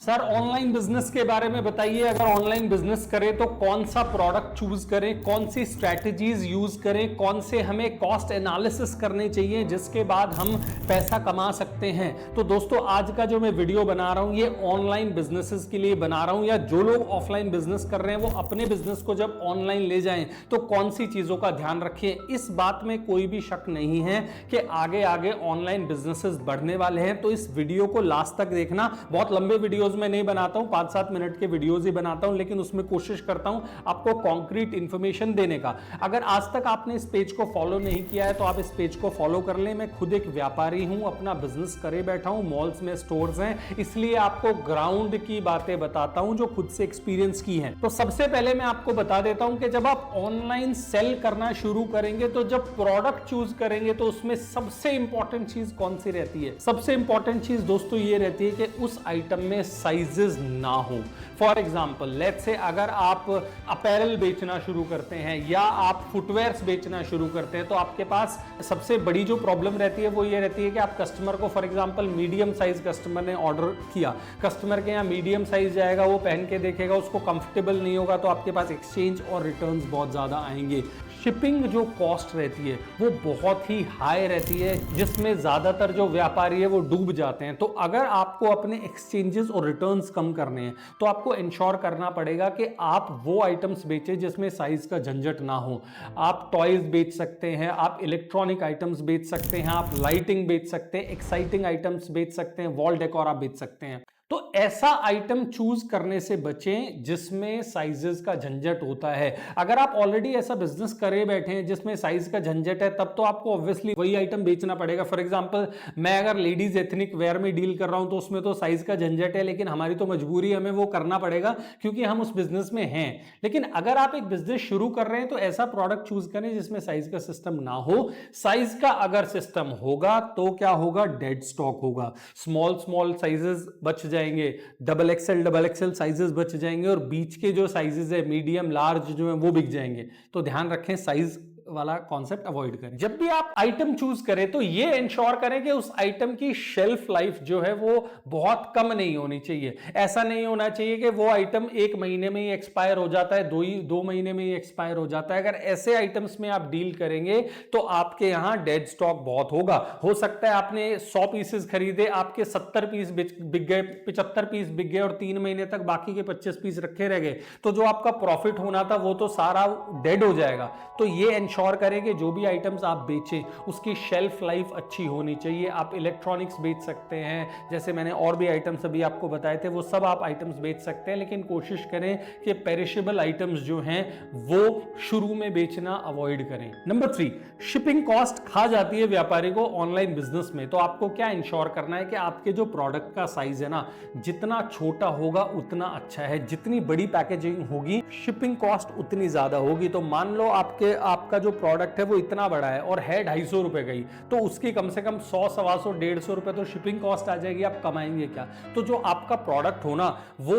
Sir online business के बारे में बताइए। अगर ऑनलाइन बिजनेस करें तो कौन सा प्रोडक्ट चूज करें, कौन सी स्ट्रैटेजीज यूज करें, कौन से हमें कॉस्ट एनालिसिस करने चाहिए जिसके बाद हम पैसा कमा सकते हैं। तो दोस्तों आज का जो मैं वीडियो बना रहा हूं ये ऑनलाइन बिजनेसेस के लिए बना रहा हूं, या जो लोग ऑफलाइन बिजनेस कर रहे हैं वो अपने बिजनेस को जब ऑनलाइन ले जाएं तो कौन सी चीजों का ध्यान रखें। इस बात में कोई भी शक नहीं है कि आगे आगे ऑनलाइन बिजनेसेस बढ़ने वाले हैं। तो इस वीडियो को लास्ट तक देखना। बहुत लंबे वीडियोस में नहीं बनाता हूं, 5-7 मिनट के वीडियोस ही बनाता हूं, लेकिन उसमें कोशिश करता हूं आपको कॉन्क्रीट इंफॉर्मेशन देने का। अगर आज तक आपने इस पेज को फॉलो नहीं किया है तो आप इस पेज को फॉलो कर लें। मैं खुद एक व्यापारी हूं, अपना बिजनेस करे बैठा हूं, मॉल्स में स्टोर्स हैं, इसलिए आपको ग्राउंड की बातें बताता हूं जो खुद से एक्सपीरियंस की हैं। तो सबसे पहले मैं आपको बता देता हूं कि जब आप ऑनलाइन सेल करना शुरू करेंगे तो जब प्रोडक्ट चूज करेंगे तो उसमें सबसे इंपॉर्टेंट चीज कौन सी रहती है? सबसे इंपॉर्टेंट चीज दोस्तों ये रहती है कि उस आइटम में साइजेस ना हो। फॉर एग्जाम्पल लेट्स से अगर आप अपैरल बेचना शुरू करते हैं या आप फुटवेयर्स बेचना शुरू करते हैं तो आपके पास सबसे बड़ी जो प्रॉब्लम रहती है वो ये रहती है कि आप कस्टमर को, for example medium size customer ने ऑर्डर किया, कस्टमर के यहाँ मीडियम साइज जाएगा, वो पहन के देखेगा, उसको कंफर्टेबल नहीं होगा तो आपके पास एक्सचेंज और रिटर्न्स बहुत ज्यादा आएंगे। शिपिंग जो कॉस्ट रहती है वो बहुत ही हाई रहती है, जिसमें ज्यादातर जो व्यापारी है वो डूब जाते हैं। तो अगर आपको अपने एक्सचेंजेस और रिटर्न्स कम करने हैं तो आपको इंश्योर करना पड़ेगा कि आप वो आइटम्स बेचें जिसमें साइज का झंझट ना हो। आप टॉयज बेच सकते हैं, आप इलेक्ट्रॉनिक आइटम्स बेच सकते हैं, आप लाइटिंग बेच सकते हैं, एक्साइटिंग आइटम्स बेच सकते हैं, वॉल डेकोर आप बेच सकते हैं। तो ऐसा आइटम चूज करने से बचें जिसमें साइजेस का झंझट होता है। अगर आप ऑलरेडी ऐसा बिजनेस करे बैठे हैं जिसमें साइज का झंझट है तब तो आपको ऑब्वियसली वही आइटम बेचना पड़ेगा। फॉर एग्जांपल मैं अगर लेडीज एथनिक वेयर में डील कर रहा हूं तो उसमें तो साइज का झंझट है, लेकिन हमारी तो मजबूरी, हमें वो करना पड़ेगा क्योंकि हम उस बिजनेस में हैं। लेकिन अगर आप एक बिजनेस शुरू कर रहे हैं तो ऐसा प्रोडक्ट चूज करें जिसमें साइज का सिस्टम ना हो। साइज का अगर सिस्टम होगा तो क्या होगा? डेड स्टॉक होगा, स्मॉल साइजेस बच जाएंगे, डबल एक्सएल साइजेस बच जाएंगे, और बीच के जो साइजेस है मीडियम लार्ज जो है वो बिक जाएंगे। तो ध्यान रखें, साइज वाला कॉन्सेप्ट अवॉइड करें। जब भी आप आइटम चूज करें तो ये इंश्योर करें कि उस आइटम की शेल्फ लाइफ जो है वो बहुत कम नहीं होनी चाहिए। ऐसा नहीं होना चाहिए कि वो आइटम 1 महीने में ही एक्सपायर हो जाता है, 2 महीने में ही एक्सपायर हो जाता है। अगर ऐसे आइटम्स में आप डील करेंगे तो आपके यहां डेड स्टॉक बहुत होगा। हो सकता है आपने 100 पीसेस खरीदे, आपके 70 पीस बिक गए, 75 पीस बिक गए और 3 महीने तक बाकी के 25 पीस रखे रह गए। तो जो आपका प्रॉफिट होना था वो तो सारा डेड हो जाएगा। तो ये इंश्योर करें कि जो भी आइटम्स आप बेचें उसकी शेल्फ लाइफ अच्छी होनी चाहिए। आप इलेक्ट्रॉनिक्स बेच सकते हैं, जैसे मैंने और भी आइटम्स अभी आपको बताए थे, वो सब आप आइटम्स बेच सकते हैं, लेकिन कोशिश करें कि पेरिशेबल आइटम्स जो हैं वो शुरू में बेचना अवॉइड करें। नंबर 3, शिपिंग कॉस्ट खा जाती है व्यापारी को ऑनलाइन बिजनेस में। तो आपको क्या इंश्योर करना है कि आपके जो प्रोडक्ट का साइज है ना, जितना छोटा होगा उतना अच्छा है। जितनी बड़ी पैकेजिंग होगी शिपिंग कॉस्ट उतनी ज्यादा होगी। तो मान लो आपका जो प्रोडक्ट है वो इतना बड़ा है और है 250 रुपए का ही, तो उसकी कम से कम 100, 125, 150 रुपए तो शिपिंग कॉस्ट आ जाएगी। आप कमाएंगे क्या? तो जो आपका प्रोडक्ट हो ना वो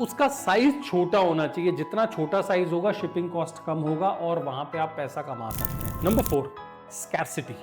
उसका साइज छोटा होना चाहिए। जितना छोटा साइज होगा शिपिंग कॉस्ट कम होगा और वहां पे आप पैसा कमा सकते हैं। Number 4, scarcity.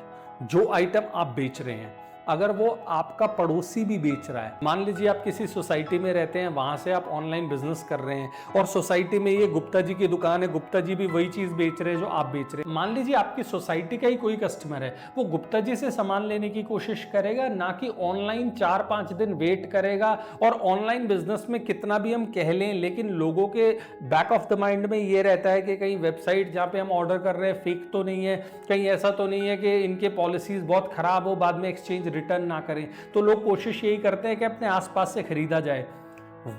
जो आइटम आप बेच रहे हैं अगर वो आपका पड़ोसी भी बेच रहा है, मान लीजिए आप किसी सोसाइटी में रहते हैं, वहां से आप ऑनलाइन बिजनेस कर रहे हैं और सोसाइटी में ये गुप्ता जी की दुकान है, गुप्ता जी भी वही चीज बेच रहे हैं जो आप बेच रहे हैं। मान लीजिए आपकी सोसाइटी का ही कोई कस्टमर है, वो गुप्ता जी से सामान लेने की कोशिश करेगा, ना कि ऑनलाइन 4-5 दिन वेट करेगा। और ऑनलाइन बिजनेस में कितना भी हम कह लें, लेकिन लोगों के बैक ऑफ द माइंड में ये रहता है कि कहीं वेबसाइट जहां पे हम ऑर्डर कर रहे हैं फेक तो नहीं है, कहीं ऐसा तो नहीं है कि इनके पॉलिसीज बहुत खराब हो, बाद में एक्सचेंज रिटर्न ना करें। तो लोग कोशिश यही करते हैं कि अपने आसपास से खरीदा जाए।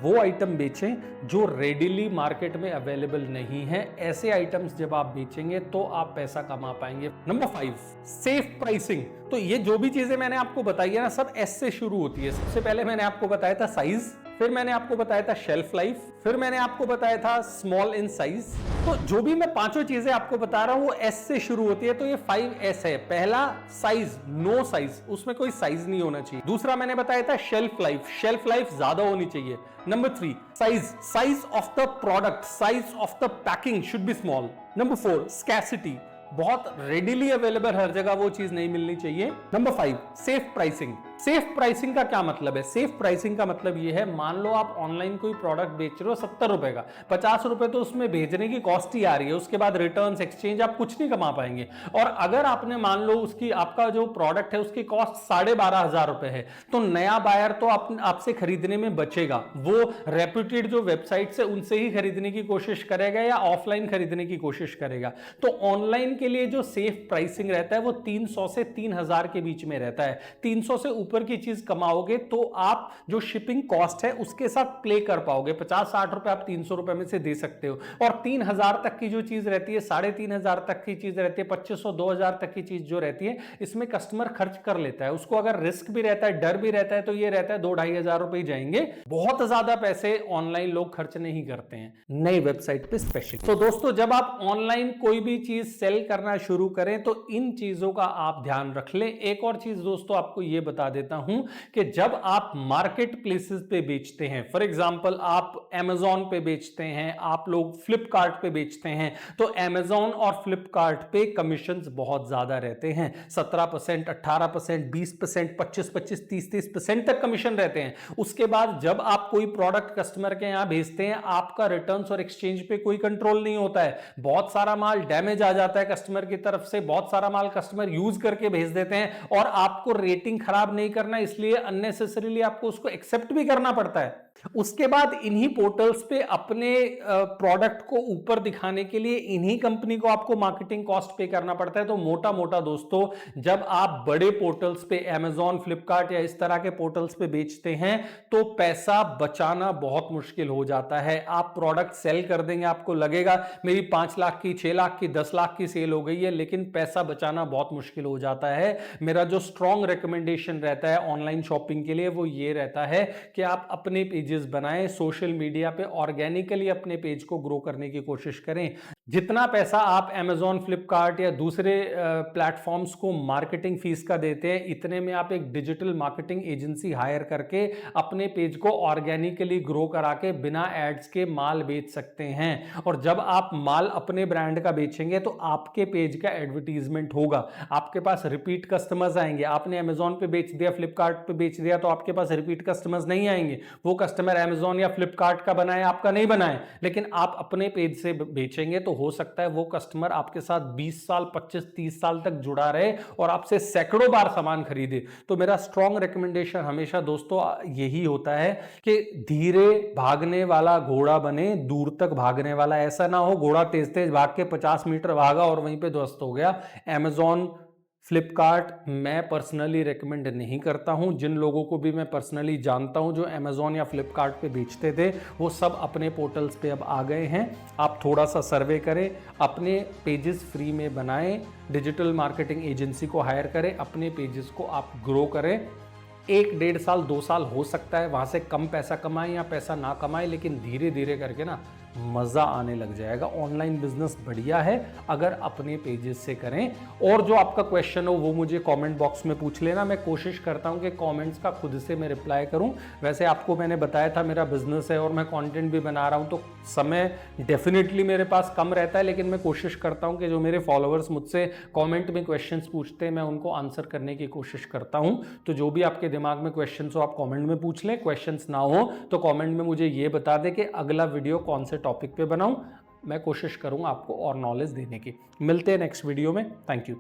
वो आइटम बेचें जो रेडिली मार्केट में अवेलेबल नहीं है। ऐसे आइटम्स जब आप बेचेंगे तो आप पैसा कमा पाएंगे। Number 5, safe pricing. तो ये जो भी चीजें मैंने आपको बताई है ना, सब एस से शुरू होती है। सबसे पहले मैंने आपको बताया था साइज, फिर मैंने आपको बताया था शेल्फ लाइफ, फिर मैंने आपको बताया था स्मॉल इन साइज। तो जो भी मैं 5 चीजें आपको बता रहा हूं वो एस से शुरू होती है। तो ये 5S है। पहला साइज, नो साइज, उसमें कोई साइज नहीं होना चाहिए। दूसरा मैंने बताया था शेल्फ लाइफ ज्यादा होनी चाहिए। Number 3, size of the product, size of the packing should be small. Number 4, scarcity, बहुत रेडिली अवेलेबल हर जगह वो चीज नहीं मिलनी चाहिए। Number 5, safe pricing, safe pricing का क्या मतलब है? सेफ प्राइसिंग का मतलब ये है, मान लो आप ऑनलाइन कोई प्रोडक्ट बेच रहे हो 70 रुपए का, 50 रुपए तो उसमें भेजने की कॉस्ट ही आ रही है, उसके बाद रिटर्न एक्सचेंज आप कुछ नहीं कमा पाएंगे। और अगर आपने मान लो उसकी आपका जो प्रोडक्ट है उसकी कॉस्ट 12,500 रुपए है, तो नया बायर तो आपसे खरीदने में बचेगा, वो रेप्यूटेड जो वेबसाइट है उनसे ही खरीदने की कोशिश करेगा या ऑफलाइन खरीदने की कोशिश करेगा। तो ऑनलाइन के लिए जो सेफ प्राइसिंग रहता है वो 300 से 3,000 के बीच में रहता है। 300 से ऊपर की चीज कमाओगे तो आप जो शिपिंग कॉस्ट है उसके साथ प्ले कर पाओगे, 50-60 रुपए आप 300 रुपए में से दे सकते हो। और 3,000 तक की जो चीज रहती है, 3,500 तक की चीज रहती है, 2,500 2,000 तक की चीज जो रहती है, इसमें कस्टमर खर्च कर लेता है। उसको अगर रिस्क भी रहता है, डर भी रहता है, तो ये रहता है 2,500 रुपए ही जाएंगे। बहुत ज्यादा पैसे ऑनलाइन लोग खर्च नहीं करते हैं नई वेबसाइट पे स्पेशली। तो दोस्तों, जब आप ऑनलाइन कोई भी चीज सेल करना शुरू करें तो इन चीजों का आप ध्यान रख लें। एक और चीज दोस्तों आपको यह बता देता हूं कि जब आप मार्केट प्लेसेस पे बेचते हैं, फॉर एग्जांपल आप Amazon पे बेचते हैं, आप लोग फ्लिपकार्ट पे बेचते हैं, तो Amazon और फ्लिपकार्ट पे कमीशंस बहुत ज्यादा रहते हैं, 17%, 18%, 20%, 25%, 30% तक कमीशन रहते हैं। उसके बाद जब आप कोई प्रोडक्ट कस्टमर के यहां भेजते हैं, आपका रिटर्न्स और एक्सचेंज पे कोई कंट्रोल नहीं होता है। बहुत सारा माल डैमेज आ जाता है कस्टमर की तरफ से, बहुत सारा माल कस्टमर यूज करके भेज देते हैं, और आपको रेटिंग खराब नहीं करना, इसलिए अननेसेसरीली आपको उसको एक्सेप्ट भी करना पड़ता है। उसके बाद इन्हीं पोर्टल्स पे अपने प्रोडक्ट को ऊपर दिखाने के लिए इन्हीं कंपनी को आपको मार्केटिंग कॉस्ट पे करना पड़ता है। तो मोटा मोटा दोस्तों, जब आप बड़े पोर्टल्स पे Amazon, फ्लिपकार्ट या इस तरह के पोर्टल्स पे बेचते हैं तो पैसा बचाना बहुत मुश्किल हो जाता है। आप प्रोडक्ट सेल कर देंगे, आपको लगेगा मेरी 5 लाख की, 6 लाख की, 10 लाख की सेल हो गई है, लेकिन पैसा बचाना बहुत मुश्किल हो जाता है। मेरा जो स्ट्रॉन्ग रिकमेंडेशन रहता है ऑनलाइन शॉपिंग के लिए वो ये रहता है कि आप अपने पेजेस बनाएं, सोशल मीडिया पे ऑर्गेनिकली अपने पेज को ग्रो करने की कोशिश करें। जितना पैसा आप Amazon, फ्लिपकार्ट या दूसरे प्लेटफॉर्म्स को मार्केटिंग फीस का देते हैं, इतने में आप एक डिजिटल मार्केटिंग एजेंसी हायर करके अपने पेज को ऑर्गेनिकली ग्रो करा के बिना एड्स के माल बेच सकते हैं। और जब आप माल अपने ब्रांड का बेचेंगे तो आपके पेज का एडवर्टीजमेंट होगा, आपके पास रिपीट कस्टमर्स आएंगे। आपने Amazon पे बेच दिया, फ्लिपकार्ट पे बेच दिया, तो आपके पास रिपीट कस्टमर्स नहीं आएंगे। वो कस्टमर Amazon या फ्लिपकार्ट का बनाए, आपका नहीं बनाए, लेकिन आप अपने पेज से बेचेंगे तो हो सकता है वो कस्टमर आपके साथ 20 साल, 25, 30 साल तक जुड़ा रहे और आपसे सैकड़ों बार सामान खरीदे। तो मेरा स्ट्रॉन्ग रिकमेंडेशन हमेशा दोस्तों यही होता है कि धीरे भागने वाला घोड़ा बने, दूर तक भागने वाला ऐसा ना हो घोड़ा तेज तेज भाग के 50 मीटर भागा और वहीं पे ध्वस्त हो गया। Amazon, फ्लिपकार्ट मैं पर्सनली रेकमेंड नहीं करता हूं। जिन लोगों को भी मैं पर्सनली जानता हूं जो Amazon या फ्लिपकार्ट पे बेचते थे, वो सब अपने पोर्टल्स पे अब आ गए हैं। आप थोड़ा सा सर्वे करें, अपने पेजेस फ्री में बनाएं, डिजिटल मार्केटिंग एजेंसी को हायर करें, अपने पेजेस को आप ग्रो करें। 1, 1.5 साल, 2 साल हो सकता है वहां से कम पैसा कमाएं या पैसा ना कमाएं, लेकिन धीरे धीरे करके ना मजा आने लग जाएगा। ऑनलाइन बिजनेस बढ़िया है अगर अपने पेजेस से करें। और जो आपका क्वेश्चन हो वो मुझे कमेंट बॉक्स में पूछ लेना, मैं कोशिश करता हूं कि कमेंट्स का खुद से मैं रिप्लाई करूं। वैसे आपको मैंने बताया था मेरा बिजनेस है और मैं कंटेंट भी बना रहा हूं, तो समय डेफिनेटली मेरे पास कम रहता है, लेकिन मैं कोशिश करता हूं कि जो मेरे फॉलोअर्स मुझसे कमेंट में क्वेश्चंस पूछते हैं मैं उनको आंसर करने की कोशिश करता हूं। तो जो भी आपके दिमाग में क्वेश्चंस हो आप कमेंट में पूछ लें, क्वेश्चंस ना हो तो कमेंट में मुझे ये बता दें कि अगला वीडियो कौन से टॉपिक पे बनाऊं। मैं कोशिश करूंगा आपको और नॉलेज देने की। मिलते हैं नेक्स्ट वीडियो में। Thank you.